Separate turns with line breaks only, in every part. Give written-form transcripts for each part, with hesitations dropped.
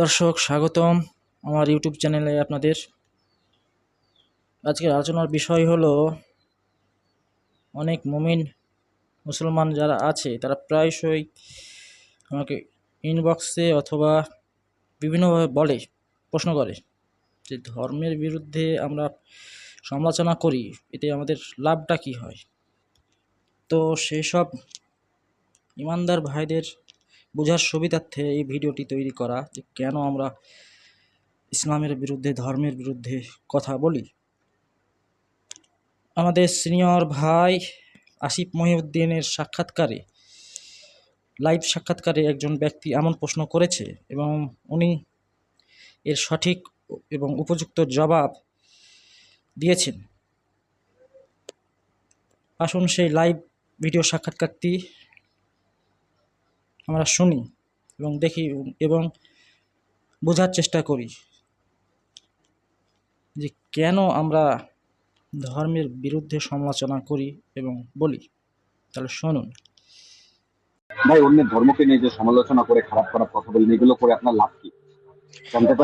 দর্শক স্বাগতম আমার ইউটিউব চ্যানেলে আপনাদের। আজকের আলোচনার বিষয় হলো অনেক মুমিন মুসলমান যারা আছে তারা প্রায়শই আমাকে ইনবক্সে অথবা বিভিন্নভাবে প্রশ্ন করে যে ধর্মের বিরুদ্ধে আমরা সমালোচনা করি, এতে আমাদের লাভটা কী হয়। তো সেই সব ইমানদার ভাইদের বোঝার সুবিধার্থে এই ভিডিওটি তৈরি করা যে কেন আমরা ইসলামের বিরুদ্ধে, ধর্মের বিরুদ্ধে কথা বলি। আমাদের সিনিয়র ভাই আসিফ মহিউদ্দিনের লাইভ সাক্ষাৎকারে একজন ব্যক্তি এমন প্রশ্ন করেছে এবং উনি এর সঠিক এবং উপযুক্ত জবাব দিয়েছেন। আসুন সেই লাইভ ভিডিও সাক্ষাৎকারটি আমরা শুনি এবং দেখি এবং বোঝার চেষ্টা করি যে কেন আমরা ধর্মের বিরুদ্ধে সমালোচনা করি এবং বলি। তাহলে শুনুন।
ভাই, অন্যের ধর্মকে নিয়ে যে সমালোচনা করে খারাপ খারাপ কথা বলেন, এগুলো করে আপনার লাভ কি?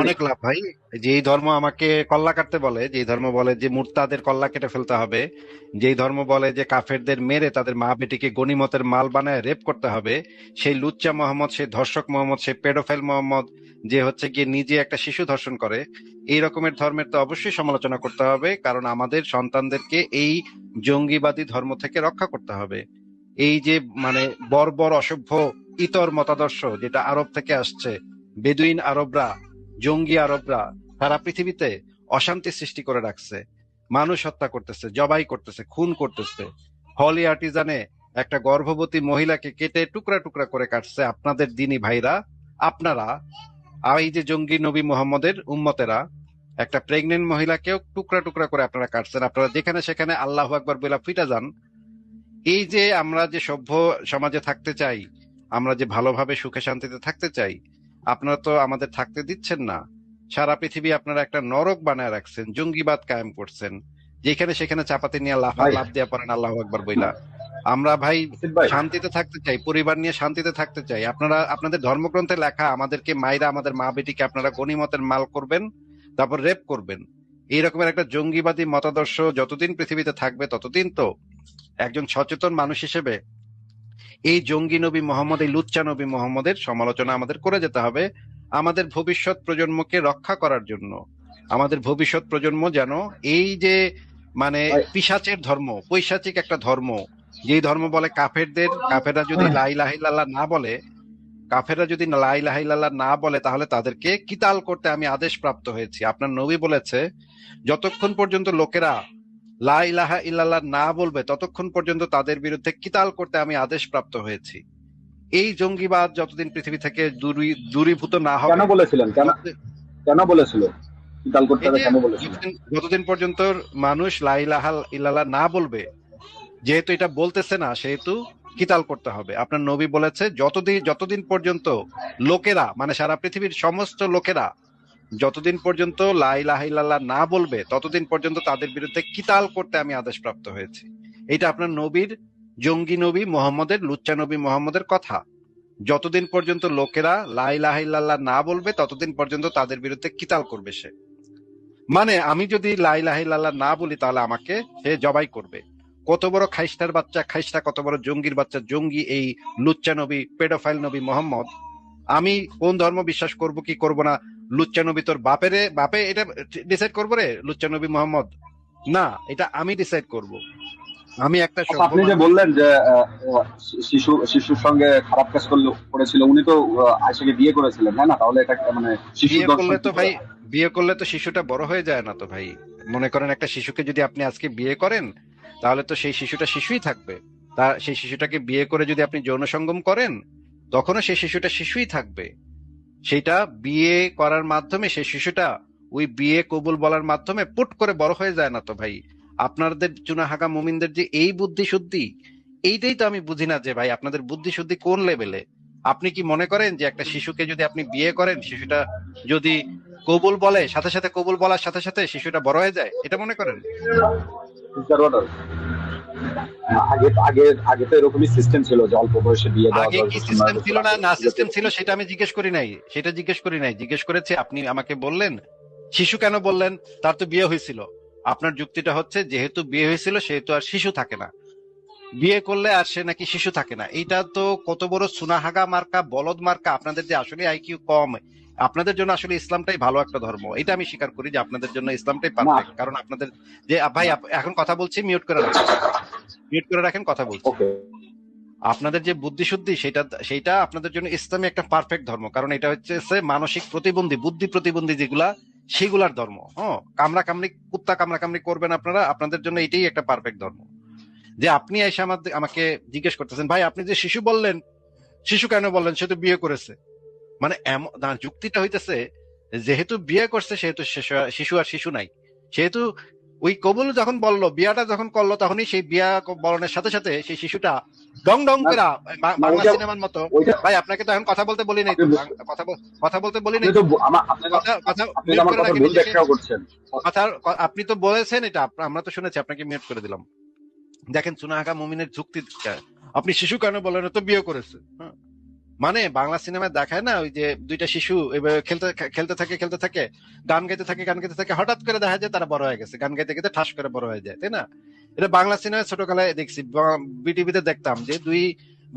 অনেক লাভ ভাই। যেই ধর্ম আমাকে কল্লা কাটতে বলে, যেই ধর্ম বলে যে মুরতাদের কল্লা কেটে ফেলতে হবে, যেই ধর্ম বলে যে কাফেরদের মেরে তাদের মা বেটিকে গনিমতের মাল বানায় রেপ করতে হবে, সেই লুচ্চা মোহাম্মদ, সেই ধর্ষক মোহাম্মদ, সেই পেডোফাইল মোহাম্মদ, যে হচ্ছে গিয়ে নিজে একটা শিশু ধর্ষণ করে, এই রকমের ধর্মের তো অবশ্যই সমালোচনা করতে হবে, কারণ আমাদের সন্তানদেরকে এই জঙ্গিবাদী ধর্ম থেকে রক্ষা করতে হবে। এই যে বর্বর অসভ্য ইতর মতাদর্শ যেটা আরব থেকে আসছে, বেদুইন আরবরা, জঙ্গি আরবরা সারা পৃথিবীতে অশান্তি সৃষ্টি করে রাখছে, মানুষ হত্যা করতেছে, জবাই করতেছে, খুন করতেছে। হলি আর্টিজানে একটা গর্ভবতী মহিলাকে কেটে টুকরা টুকরা করে কাটছে আপনাদের দিনী ভাইরা, আপনারা। আর এই যে জঙ্গি নবী মুহাম্মদের উম্মতেরা, একটা প্রেগনেন্ট মহিলাকেও টুকরা টুকরা করে আপনারা কাটছেন। আপনারা যেখানে সেখানে আল্লাহু আকবার বলে ফিটা যান। এই যে আমরা যে সভ্য সমাজে থাকতে চাই, আমরা যে ভালোভাবে সুখে শান্তিতে থাকতে চাই, আপনারা তো আমাদের থাকতে দিচ্ছেন না। সারা পৃথিবী আপনারা একটা নরক বানায় রাখছেন, জঙ্গিবাদ কায়েম করছেন, যেখানে সেখানে চাপাতি নিয়ে লাফ দিয়া পড়েন আল্লাহু আকবার বইলা। আমরা ভাই শান্তিতে থাকতে চাই, পরিবার নিয়ে শান্তিতে থাকতে চাই। আপনারা আপনাদের ধর্মগ্রন্থে লেখা আমাদেরকে মাইরা, আমাদের মা বেটিকে আপনারা গনিমতের মাল করবেন, তারপর রেপ করবেন। এই রকমের একটা জঙ্গিবাদী মতাদর্শ যতদিন পৃথিবীতে থাকবে ততদিন তো একজন সচেতন মানুষ হিসেবে এই জঙ্গি নবী মোহাম্মদ, এই লুচ্চা নবী মোহাম্মদের সমালোচনা আমাদের করে যেতে হবে, আমাদের ভবিষ্যৎ প্রজন্মকে রক্ষা করার জন্য। আমাদের ভবিষ্যৎ প্রজন্ম যেন এই যে পিশাচের ধর্ম, পৈশাচিক একটা ধর্ম, যেই ধর্ম বলে কাফেররা যদি লা ইলাহা ইল্লাল্লাহ না বলে, তাহলে তাদেরকে কিতাল করতে আমি আদেশ প্রাপ্ত হয়েছি। আপনার নবী বলেছে যতক্ষণ পর্যন্ত লোকেরা লা ইলাহা ইল্লাল্লাহ না বলবে ততক্ষণ পর্যন্ত তাদের বিরুদ্ধে কিতাল করতে আমি আদেশ প্রাপ্ত হয়েছি। এই জঙ্গিবাদ যতদিন পৃথিবী থেকে দূরীভূত না হবে, যতদিন পর্যন্ত মানুষ লা ইলাহা ইল্লাল্লাহ না বলবে, যেহেতু এটা বলতেছে না সেহেতু কিতাল করতে হবে। আপনার নবী বলেছে যতদিন পর্যন্ত লোকেরা, সারা পৃথিবীর সমস্ত লোকেরা যতদিন পর্যন্ত লা ইলাহা ইল্লাল্লাহ না বলবে ততদিন পর্যন্ত তাদের বিরুদ্ধে কিতাল করতে আমি আদেশ প্রাপ্ত হয়েছি। এটা আপনার নবীর, জঙ্গি নবী মোহাম্মদের, লুচ্চা নবী মোহাম্মদের কথা। যতদিন পর্যন্ত লোকেরা লা ইলাহা ইল্লাল্লাহ না বলবে ততদিন পর্যন্ত তাদের বিরুদ্ধে কিতাল করবে সে। আমি যদি লা ইলাহা ইল্লাল্লাহ না বলি তাহলে আমাকে সে জবাই করবে। কত বড় খাইস্টার বাচ্চা, কত বড় জঙ্গির বাচ্চা, জঙ্গি এই লুচ্চা নবী, পেডোফাইল নবী মোহাম্মদ। আমি কোন ধর্ম বিশ্বাস করব কি করব না, লুচ্চা নবী তোর বাপে এটা ডিসাইড করবো রে? লুচ্চা নবী মোহাম্মদ না, এটা আমি ডিসাইড করব। আমি একটা
আপনি যে বললেন যে শিশুর সঙ্গে খারাপ কাজ করেছিল, উনি তো আয়েশাকে বিয়ে করেছিলেন, তাই না? তাহলে এটা
বিয়ে করলে তো শিশুটা বড় হয়ে যায় না তো ভাই? মনে করেন একটা শিশুকে যদি আপনি আজকে বিয়ে করেন তাহলে তো সেই শিশুটা শিশুই থাকবে। সেই শিশুটাকে বিয়ে করে যদি আপনি যৌন সঙ্গম করেন তখনও সেই শিশুটা শিশুই থাকবে। সেটা বিয়ে করার মাধ্যমে সেই শিশুটা ওই বিয়ে কবুল বলার মাধ্যমে পুট করে বড় হয়ে যায় না তো ভাই? আপনাদের চুনাহাগা মুমিনদের যে এই বুদ্ধি শুদ্ধি, এইটাই তো আমি বুঝি না যে ভাই আপনাদের বুদ্ধি শুদ্ধি কোন লেভেলে। আপনি কি মনে করেন যে একটা শিশুকে যদি আপনি বিয়ে করেন, শিশুটা যদি কবুল বলে, সাথে সাথে কবুল বলার সাথে সাথে শিশুটা বড় হয়ে যায়, এটা মনে করেন?
আগে আগে আগে তো এরকমই সিস্টেম ছিল যে অল্প বয়সে বিয়ে দেওয়া,
আগে
10
কি
বছর 9
সিস্টেম
বছর
ছিল না
আগে
না
ঠিক আছে।
সিস্টেম ছিল সেটা আমি জিজ্ঞেস করি নাই, সেটা জিজ্ঞেস করি নাই, জিজ্ঞেস করেছি আপনি আমাকে বললেন শিশু কেন বললেন, তার তো বিয়ে হয়েছিল। আপনার যুক্তিটা হচ্ছে যেহেতু বিয়ে হয়েছিল সেহেতু আর শিশু থাকে না, বিয়ে করলে আর সে নাকি শিশু থাকে না। এইটা তো কত বড় সুনাহাগা মার্কা, বলদ মার্কা। আপনাদের যে আসলে আইকিউ কম, আপনাদের জন্য আসলে ইসলামটাই ভালো একটা ধর্ম, এটা আমি স্বীকার করি যে আপনাদের জন্য ইসলামটাই
না
পারফেক্ট। কারণ আপনাদের যে ভাই এখন কথা বলছি, মিউট করে রাখেন, মিউট করে রাখেন, কথা বলছি।
ওকে,
আপনাদের যে বুদ্ধি শুদ্ধি সেইটা আপনাদের জন্য ইসলামী একটা পারফেক্ট ধর্ম, কারণ এটা হচ্ছে মানসিক প্রতিবন্ধী, বুদ্ধি প্রতিবন্ধী যেগুলা, সেগুলার ধর্ম। হ্যাঁ, কামড়া কামড়ি, কুত্তা কামড়া কামড়ি করবেন আপনারা, আপনাদের জন্য এটাই একটা পারফেক্ট ধর্ম। যে আপনি এসে আমাকে জিজ্ঞেস করতেছেন ভাই আপনি যে শিশু বললেন, শিশু কেন বললেন, সে তো বিয়ে করেছে। মানে যুক্তিটা হইতেছে যেহেতু বিয়ে করছে সেহেতু শিশু আর শিশু নাই। সেহেতু ওই কবুল যখন বললো, বিয়াটা যখন করলো, তখনই সেই বিয়া বরণের সাথে সাথে সেই শিশুটা ডং ডং
না
করে
না,
বাংলা
ওইটা
সিনেমার মতো।
ওইটা
ভাই আপনাকে তো এখন কথা বলতে বলি নাই তো, কথা বলতে বলি
আপনি
নাই
তো
তো,
আপনি
কথা কথা
আপনি তো
মিউট
আমার
করে
কথা
রাখেন
ভুল
নিজেকে।
ব্যাখ্যাও করছেন।
আপনি তো বলেছেন এটা, আমরা তো শুনেছি, আপনাকে মিউট করে দিলাম। দেখেন সুনাহাগা মুমিনের যুক্তি, আপনি শিশু কেন বলেন, তো বিয়ে করেছে। হ্যাঁ, মানে বাংলা সিনেমায় দেখায় না ওই যে দুইটা শিশু এভাবে খেলতে থাকে, গান গাইতে থাকে, হঠাৎ করে দেখা যায় তারা বড় হয়ে গেছে, গান গাইতে গাইতে ঠাস করে বড় হয়ে যায়, তাই না? এটা বাংলা সিনেমায় ছোটকালে দেখছি, বিটিভিতে দেখতাম যে দুই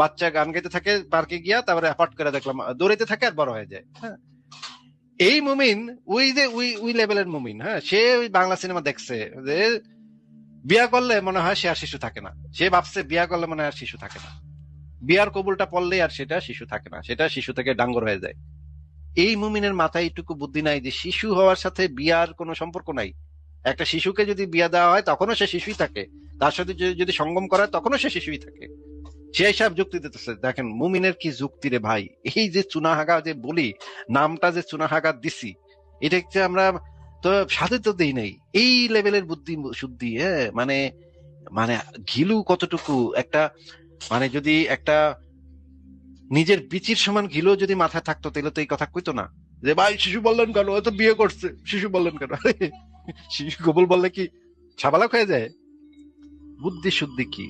বাচ্চা গান গাইতে থাকে পার্কে গিয়া, তারপরে হঠাৎ করে দেখলাম দৌড়াইতে থাকে আর বড় হয়ে যায়। হ্যাঁ, এই মুমিন ওই যে ওই লেভেলের মুমিন, হ্যাঁ, সে ওই বাংলা সিনেমা দেখছে যে বিয়া করলে মনে হয় সে আর শিশু থাকে না, সে ভাবছে বিয়া করলে মনে হয় আর শিশু থাকে না, বিয়ার কবুলটা পড়লেই আর সেটা শিশু থাকে না, সেটা শিশু থেকে ডাঙ্গর হয়ে যায়। এই মুমিনের মাথায় এইটুকু বুদ্ধি নাই যে শিশু হওয়ার সাথে বিয়ার কোনো সম্পর্ক নাই। একটা শিশুকে যদি বিয়া দেওয়া হয় তখনও সে শিশুই থাকে, তার সাথে যদি সঙ্গম করা হয় তখনও সে শিশুই থাকে। সেই সব যুক্তি দিতেছে। দেখেন মুমিনের কি যুক্তি রে ভাই, এই যে চুনাহাগা যে বলি, নামটা যে চুনাহাগা দিছি, এটা হচ্ছে আমরা তো সাথে তো দেই নাই, এই লেভেলের বুদ্ধি শুদ্ধি। হ্যাঁ, মানে মানে ঘিলু কতটুকু একটা, মানে যদি একটা নিজের বিচির সমান ঘিলো যদি মাথায় থাকতো তাহলে তো এই কথা কইতো না যে ভাই শিশু বললেন কেন, ও তো বিয়ে করছে, শিশু বললেন কেন। আরে শিশু কবুল বললে কি সাবালক হয়ে যায়? বুদ্ধি শুদ্ধি কি।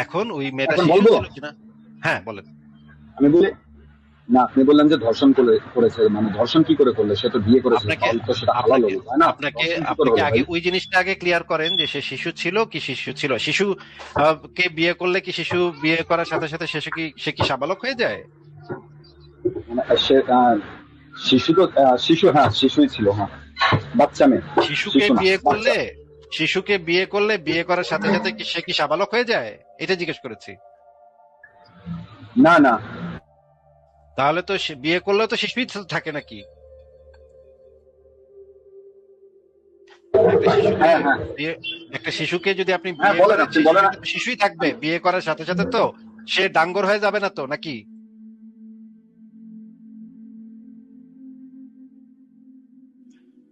এখন ওই মেয়েটা
এখন
শিশু
বলবো
ছিল কিনা। হ্যাঁ বলেন।
আমি বলি না, আপনি বললেন যে ধর্ষণ করেছে, মানে ধর্ষণ কি করে করলে, সে তো বিয়ে করেছিল,
আপনাকে
তাহলে তো সেটা হালাল
আপনাকে
হলো, তাই না?
আপনাকে
ধর্ষণ কি করে
আপনাকে
হলো
আগে
ভাই?
ওই জিনিসটা আগে ক্লিয়ার করেন যে সে শিশু ছিল কি শিশু ছিল। শিশু কে বিয়ে করলে কি শিশু, বিয়ে করার সাথে সাথে সে কি সাবালক হয়ে যায়?
মানে সে শিশু তো শিশু, হ্যাঁ শিশুই ছিল, হ্যাঁ বাচ্চা মেয়ে,
শিশুকে
শিশু না
বিয়ে
বাচ্চা।
করলে, শিশুকে বিয়ে করলে বিয়ে করার সাথে সাথে কি সে কি সাবালক হয়ে যায়, এটা জিজ্ঞেস করেছি।
না না,
তাহলে তো বিয়ে করলেও তো শিশুই থাকে নাকি? একটা শিশুকে
হ্যাঁ হ্যাঁ
একটা শিশুকে যদি আপনি
হ্যাঁ,
বিয়ে
বলেন,
করেন,
আপনি
সেই
বলেন।
শিশুটা তো শিশুই থাকবে, বিয়ে করার সাথে সাথে তো সে ডাঙ্গর হয়ে যাবে না তো নাকি?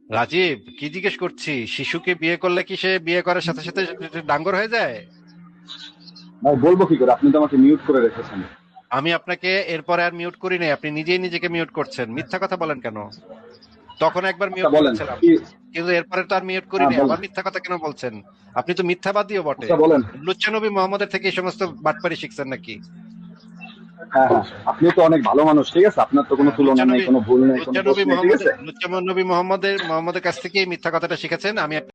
রাজীব কি জিজ্ঞেস করছি, শিশুকে বিয়ে করলে কি সে বিয়ে করার সাথে সাথে ডাঙ্গর হয়ে যায়?
ভাই বলবো কি করে, আপনি তো আমাকে মিউট করে রেখেছেন।
আমি আপনাকে এরপরে আর মিউট করি নাই, আপনি নিজেই নিজেকে মিউট করছেন, মিথ্যা কথা বলেন কেন? তখন একবার
আচ্ছা
মিউট
বলেন
করেছিলাম,
কি।
কিন্তু এরপরে তো আর মিউট করি
হ্যাঁ
নাই,
বলেন,
আবার মিথ্যা কথা কেন বলছেন? আপনি তো মিথ্যাবাদীও বটে।
আচ্ছা বলেন।
লুচ্চা নবী মোহাম্মদের থেকে এই সমস্ত বাটপারি শিখছেন নাকি?
হ্যাঁ হ্যাঁ, আপনি তো অনেক ভালো মানুষ, ঠিক আছে, আপনার তো কোনো
হ্যাঁ,
তুলনা নেই, কোনো ভুল নেই, কোনো দোষ নেই, ঠিক আছে।
লুচ্চা নবী মোহাম্মদের কাছ থেকে এই মিথ্যা কথাটা শিখেছেন। আমি